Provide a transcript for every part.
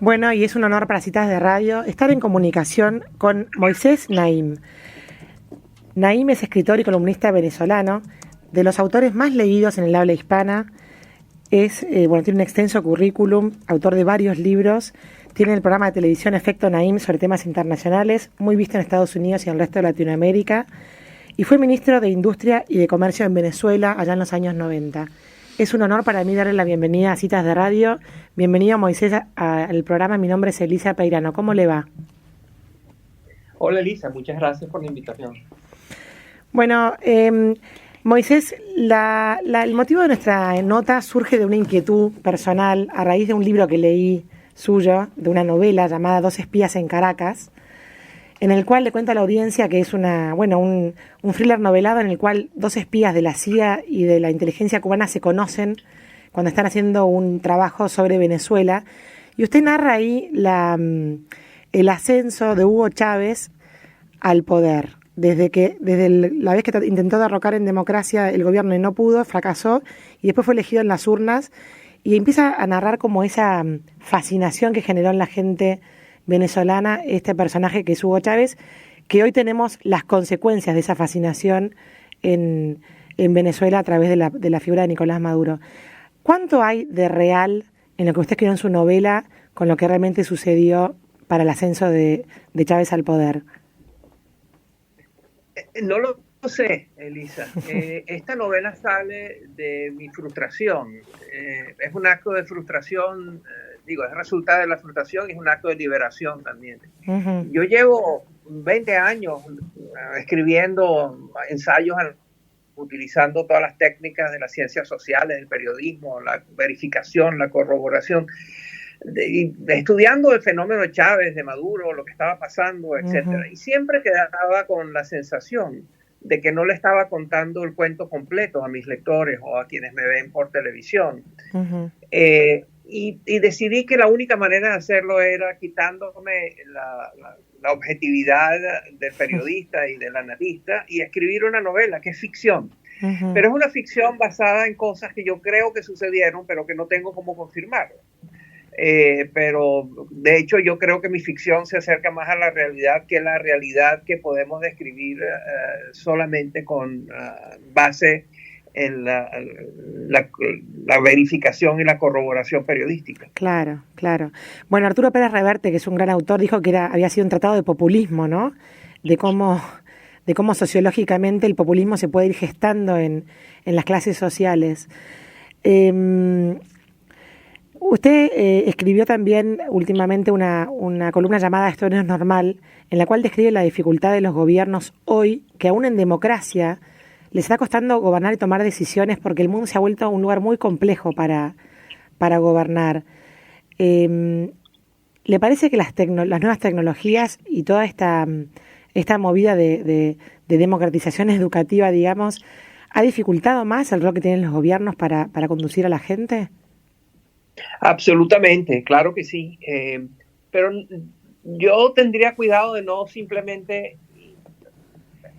Bueno, y es un honor para Citas de Radio estar en comunicación con Moisés Naim. Naim es escritor y columnista venezolano, de los autores más leídos en el habla hispana. Tiene un extenso currículum, autor de varios libros. Tiene el programa de televisión Efecto Naim sobre temas internacionales, muy visto en Estados Unidos y en el resto de Latinoamérica. Y fue ministro de Industria y de Comercio en Venezuela allá en los años 90. Es un honor para mí darle la bienvenida a Citas de Radio. Bienvenido, Moisés, al programa. Mi nombre es Elisa Peirano. ¿Cómo le va? Hola, Elisa. Muchas gracias por la invitación. Bueno, Moisés, el motivo de nuestra nota surge de una inquietud personal a raíz de un libro que leí suyo, de una novela llamada Dos espías en Caracas, en el cual le cuento a la audiencia que es un thriller novelado en el cual dos espías de la CIA y de la inteligencia cubana se conocen cuando están haciendo un trabajo sobre Venezuela. Y usted narra ahí el ascenso de Hugo Chávez al poder. Desde la vez que intentó derrocar en democracia el gobierno y no pudo, fracasó, y después fue elegido en las urnas, y empieza a narrar como esa fascinación que generó en la gente venezolana este personaje que es Hugo Chávez, que hoy tenemos las consecuencias de esa fascinación en Venezuela a través de la figura de Nicolás Maduro. ¿Cuánto hay de real en lo que usted escribió en su novela con lo que realmente sucedió para el ascenso de Chávez al poder? No lo sé, Elisa. Esta novela sale de mi frustración. Es un acto de frustración, es resultado de la frustración y es un acto de liberación también. Uh-huh. Yo llevo 20 años escribiendo ensayos utilizando todas las técnicas de las ciencias sociales, el periodismo, la verificación, la corroboración, estudiando el fenómeno de Chávez, de Maduro, lo que estaba pasando, etcétera. Uh-huh. Y siempre quedaba con la sensación de que no le estaba contando el cuento completo a mis lectores o a quienes me ven por televisión. Uh-huh. Y decidí que la única manera de hacerlo era quitándome la objetividad del periodista y del analista y escribir una novela que es ficción. Uh-huh. Pero es una ficción basada en cosas que yo creo que sucedieron, pero que no tengo cómo confirmar. Pero de hecho yo creo que mi ficción se acerca más a la realidad que la realidad que podemos describir solamente con base en la verificación y la corroboración periodística. Claro. Bueno, Arturo Pérez Reverte, que es un gran autor, dijo que había sido un tratado de populismo, ¿no? De cómo sociológicamente el populismo se puede ir gestando en las clases sociales. Usted escribió también últimamente una columna llamada Esto no es normal, en la cual describe la dificultad de los gobiernos hoy, que aún en democracia les está costando gobernar y tomar decisiones porque el mundo se ha vuelto un lugar muy complejo para gobernar. ¿Le parece que las nuevas tecnologías y toda esta movida de democratización educativa, digamos, ha dificultado más el rol que tienen los gobiernos para conducir a la gente? Absolutamente, claro que sí. Pero yo tendría cuidado de no simplemente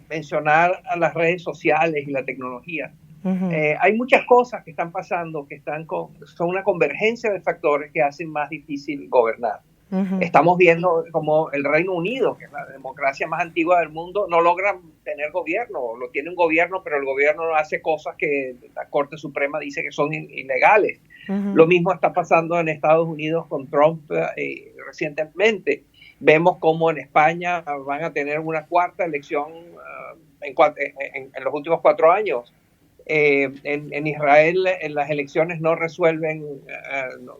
mencionar a las redes sociales y la tecnología. Uh-huh. Hay muchas cosas que están pasando que son una convergencia de factores que hacen más difícil gobernar. Uh-huh. Estamos viendo como el Reino Unido, que es la democracia más antigua del mundo, no logra tener gobierno, lo tiene un gobierno, pero el gobierno hace cosas que la Corte Suprema dice que son ilegales. Uh-huh. Lo mismo está pasando en Estados Unidos con Trump recientemente. Vemos cómo en España van a tener una cuarta elección en los últimos 4 años. En Israel las elecciones no resuelven,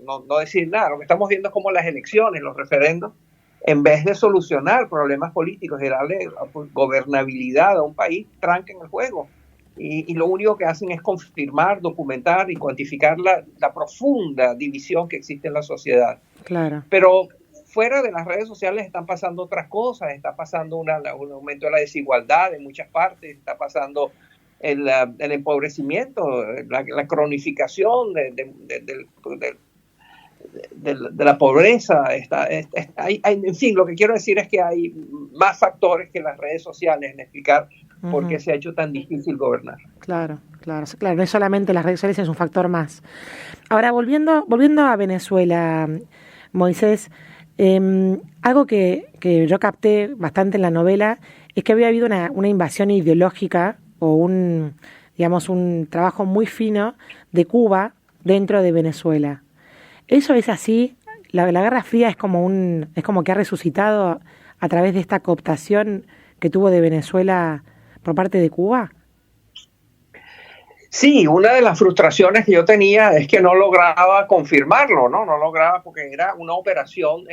no decir nada. Lo que estamos viendo es cómo las elecciones, los referendos, en vez de solucionar problemas políticos y darle gobernabilidad a un país, trancan el juego. Y lo único que hacen es confirmar, documentar y cuantificar la profunda división que existe en la sociedad. Claro. Pero fuera de las redes sociales están pasando otras cosas, está pasando un aumento de la desigualdad en muchas partes, está pasando el empobrecimiento, la cronificación de la pobreza. En fin, lo que quiero decir es que hay más factores que las redes sociales en explicar por qué se ha hecho tan difícil gobernar. Claro, no es solamente las redes sociales, es un factor más. Ahora, volviendo a Venezuela, Moisés, algo que yo capté bastante en la novela es que había habido una invasión ideológica o digamos, un trabajo muy fino de Cuba dentro de Venezuela. ¿Eso es así? La Guerra Fría es como que ha resucitado a través de esta cooptación que tuvo de Venezuela por parte de Cuba. Sí, una de las frustraciones que yo tenía es que no lograba confirmarlo, ¿no? No lograba porque era una operación,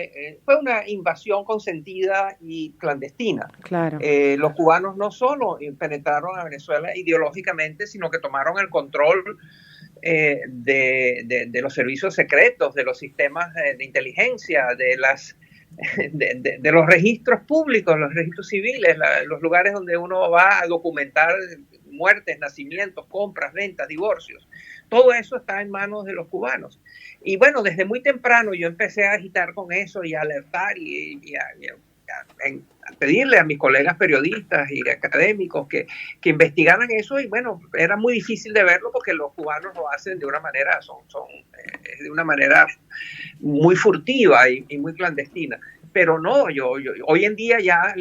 fue una invasión consentida y clandestina. Claro. Los cubanos no solo penetraron a Venezuela ideológicamente, sino que tomaron el control de los servicios secretos, de los sistemas de inteligencia, de los registros públicos, los registros civiles, los lugares donde uno va a documentar muertes, nacimientos, compras, ventas, divorcios. Todo eso está en manos de los cubanos. Y bueno, desde muy temprano yo empecé a agitar con eso y a alertar y a pedirle a mis colegas periodistas y académicos que investigaran eso, y bueno, era muy difícil de verlo porque los cubanos lo hacen de una manera, de una manera muy furtiva y muy clandestina. Pero no, yo hoy en día ya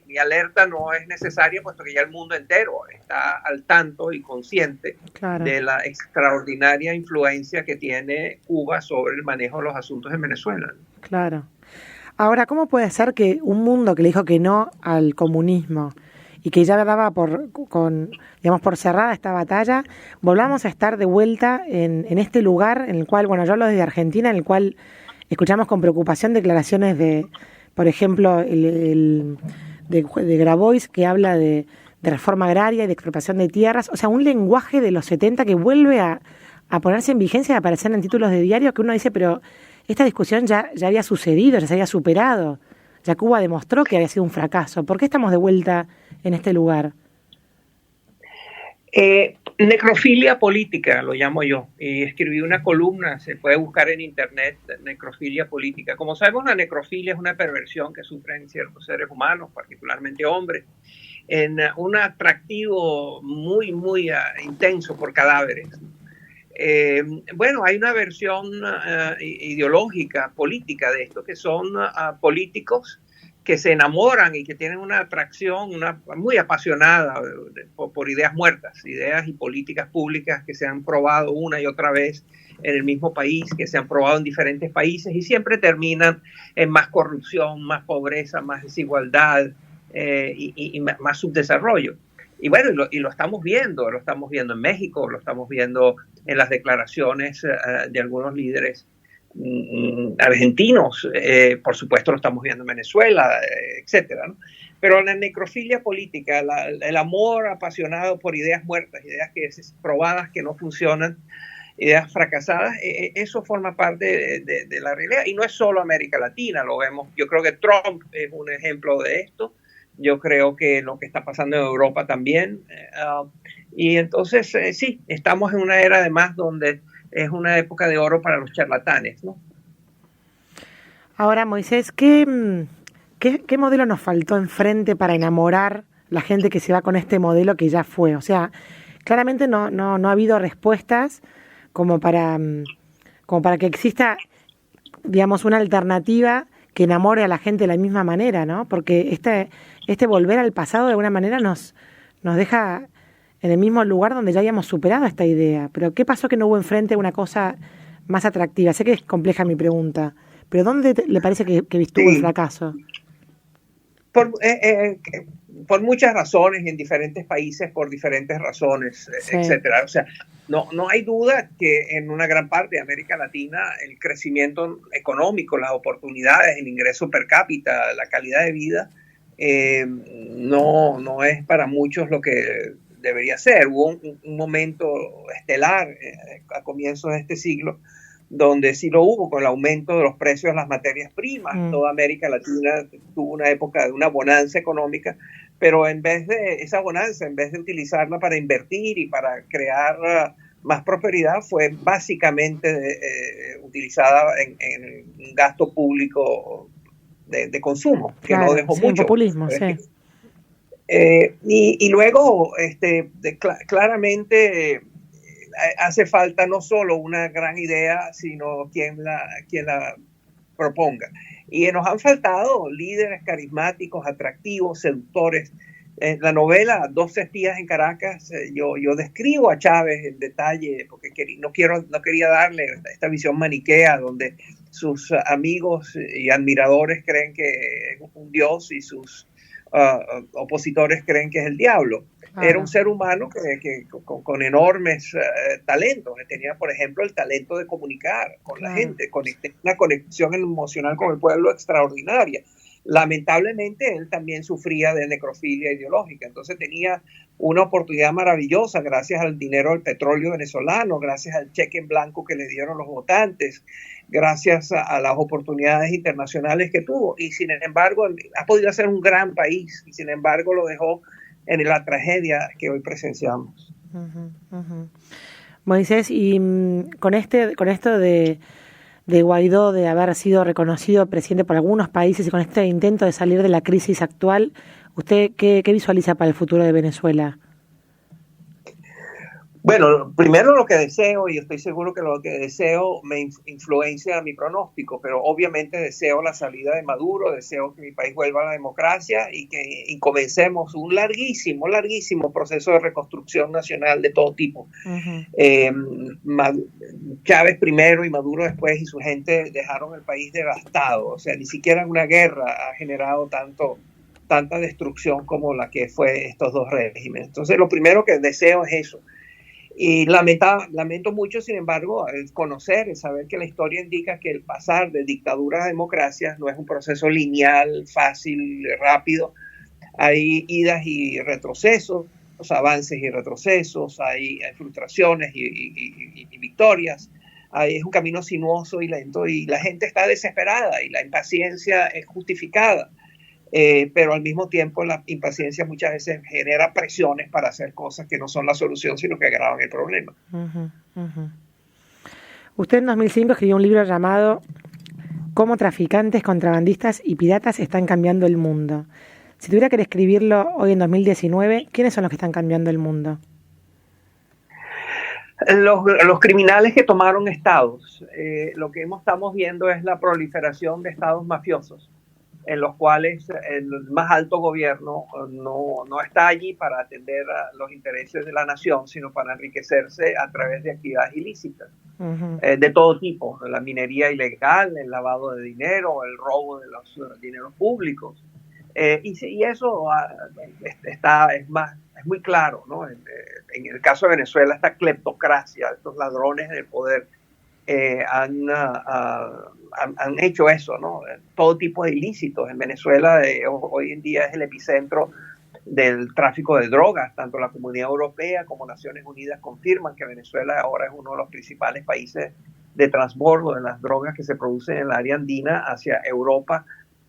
mi alerta no es necesaria, puesto que ya el mundo entero está al tanto y consciente de la extraordinaria influencia que tiene Cuba sobre el manejo de los asuntos en Venezuela. Claro. Ahora, ¿cómo puede ser que un mundo que le dijo que no al comunismo y que ya daba por cerrada esta batalla, volvamos a estar de vuelta en este lugar en el cual, bueno, yo hablo desde Argentina, en el cual escuchamos con preocupación declaraciones de, por ejemplo, de Grabois, que habla de reforma agraria y de expropiación de tierras, o sea, un lenguaje de los 70 que vuelve a ponerse en vigencia y a aparecer en títulos de diario, que uno dice, pero esta discusión ya había sucedido, ya se había superado, ya Cuba demostró que había sido un fracaso. ¿Por qué estamos de vuelta en este lugar? Necrofilia política, lo llamo yo, y escribí una columna, se puede buscar en internet, necrofilia política. Como sabemos, la necrofilia es una perversión que sufren ciertos seres humanos, particularmente hombres, en un atractivo muy, muy intenso por cadáveres. Bueno, hay una versión ideológica, política de esto, que son políticos que se enamoran y que tienen una atracción muy apasionada por ideas muertas, ideas y políticas públicas que se han probado una y otra vez en el mismo país, que se han probado en diferentes países y siempre terminan en más corrupción, más pobreza, más desigualdad y más subdesarrollo. Y bueno, lo estamos viendo en México, lo estamos viendo en las declaraciones de algunos líderes argentinos, por supuesto lo estamos viendo en Venezuela, etcétera, ¿no? Pero la necrofilia política, el amor apasionado por ideas muertas, ideas probadas que no funcionan, ideas fracasadas, eso forma parte de la realidad. Y no es solo América Latina, lo vemos. Yo creo que Trump es un ejemplo de esto. Yo creo que lo que está pasando en Europa también. Y entonces, sí, estamos en una era además donde es una época de oro para los charlatanes, ¿no? Ahora, Moisés, ¿qué modelo nos faltó enfrente para enamorar la gente que se va con este modelo que ya fue? O sea, claramente no ha habido respuestas como para que exista, digamos, una alternativa que enamore a la gente de la misma manera, ¿no? Porque este volver al pasado de alguna manera nos deja en el mismo lugar donde ya habíamos superado esta idea. Pero ¿qué pasó que no hubo enfrente una cosa más atractiva? Sé que es compleja mi pregunta, pero ¿dónde le parece que estuvo el fracaso? Por muchas razones, en diferentes países, por diferentes razones, sí, etcétera. O sea, no hay duda que en una gran parte de América Latina el crecimiento económico, las oportunidades, el ingreso per cápita, la calidad de vida, no es para muchos lo que debería ser. Hubo un momento estelar a comienzos de este siglo donde sí lo hubo con el aumento de los precios de las materias primas. Toda América Latina tuvo una época de una bonanza económica, pero en vez de esa bonanza, en vez de utilizarla para invertir y para crear más prosperidad, fue básicamente utilizada en un gasto público de consumo, que claro, no dejó mucho. Populismo, sí. Y luego, claramente, hace falta no solo una gran idea, sino quien la proponga. Y nos han faltado líderes carismáticos, atractivos, seductores. En la novela 12 espías en Caracas, yo describo a Chávez en detalle, porque no quería darle esta visión maniquea donde sus amigos y admiradores creen que es un dios y sus opositores creen que es el diablo. Era un ser humano con enormes talentos. Tenía, por ejemplo, el talento de comunicar con la gente, una conexión emocional con el pueblo extraordinaria. Lamentablemente, él también sufría de necrofilia ideológica. Entonces tenía una oportunidad maravillosa gracias al dinero del petróleo venezolano, gracias al cheque en blanco que le dieron los votantes, gracias a las oportunidades internacionales que tuvo. Y sin embargo, ha podido ser un gran país y sin embargo lo dejó en la tragedia que hoy presenciamos. Moisés, y con esto de Guaidó, de haber sido reconocido presidente por algunos países y con este intento de salir de la crisis actual, ¿usted qué visualiza para el futuro de Venezuela? Bueno, primero lo que deseo, y estoy seguro que lo que deseo me influencia a mi pronóstico, pero obviamente deseo la salida de Maduro, deseo que mi país vuelva a la democracia y que comencemos un larguísimo proceso de reconstrucción nacional de todo tipo. Chávez primero y Maduro después y su gente dejaron el país devastado, o sea, ni siquiera una guerra ha generado tanta destrucción como la que fue estos dos regímenes. Entonces, lo primero que deseo es eso. Y lamento mucho, sin embargo, saber que la historia indica que el pasar de dictaduras a democracias no es un proceso lineal, fácil, rápido. Hay idas y retrocesos, avances y retrocesos, hay frustraciones y victorias. Es un camino sinuoso y lento y la gente está desesperada y la impaciencia es justificada. Pero al mismo tiempo la impaciencia muchas veces genera presiones para hacer cosas que no son la solución, sino que agravan el problema. Usted en 2005 escribió un libro llamado Cómo traficantes, contrabandistas y piratas están cambiando el mundo. Si tuviera que escribirlo hoy en 2019, ¿quiénes son los que están cambiando el mundo? Los criminales que tomaron estados. Lo que estamos viendo es la proliferación de estados mafiosos, en los cuales el más alto gobierno no está allí para atender a los intereses de la nación, sino para enriquecerse a través de actividades ilícitas, de todo tipo, la minería ilegal, el lavado de dinero, el robo de los dineros públicos. Y eso es muy claro, ¿no? En el caso de Venezuela, esta cleptocracia, estos ladrones del poder, han hecho eso, ¿no? Todo tipo de ilícitos. En Venezuela hoy en día es el epicentro del tráfico de drogas. Tanto la Comunidad Europea como Naciones Unidas confirman que Venezuela ahora es uno de los principales países de transbordo de las drogas que se producen en el área andina hacia Europa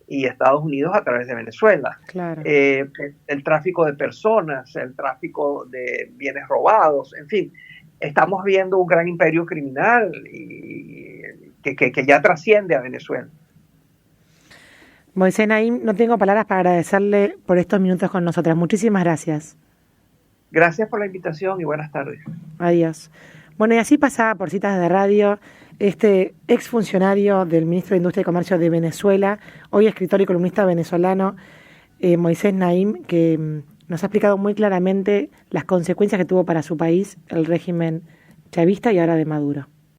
y Estados Unidos a través de Venezuela. Claro. El tráfico de personas, el tráfico de bienes robados, en fin. Estamos viendo un gran imperio criminal que ya trasciende a Venezuela. Moisés Naim, no tengo palabras para agradecerle por estos minutos con nosotras. Muchísimas gracias. Gracias por la invitación y buenas tardes. Adiós. Bueno, y así pasaba por Citas de Radio este exfuncionario del ministro de Industria y Comercio de Venezuela, hoy escritor y columnista venezolano, Moisés Naim, que nos ha explicado muy claramente las consecuencias que tuvo para su país el régimen chavista y ahora de Maduro.